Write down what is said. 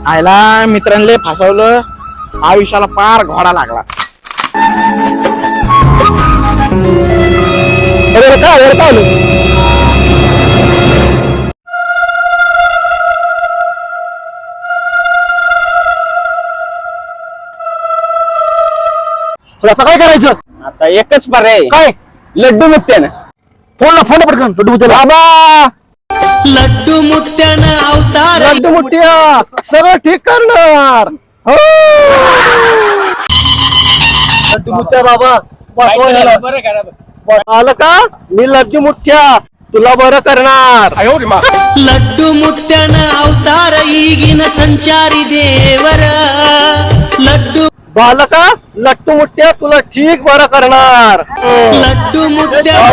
आयला मित्रांले फसवलं, आयुष्याला पार घोडा लागला. आता काय करायचं? आता एकच पर्याय, काय? लड्डू मुक्त्यानं. फोन पटकन लड्डू मुत्याला. बाबा लड्डू मुक्त्यानं अवतार लड्डू मुठ्या सगळं ठीक करणार. हो लड्डू मुठ्या बाबा आलं का? मी लड्डू मुठ्या तुला बरं करणार. लड्डू मुक्त्यानं अवतार ಈಗಿನ संचारी देवर लड्डू बालका लट्टू मुठ्या तुला ठीक बरं करणार. लड्डू मुक्त्यानं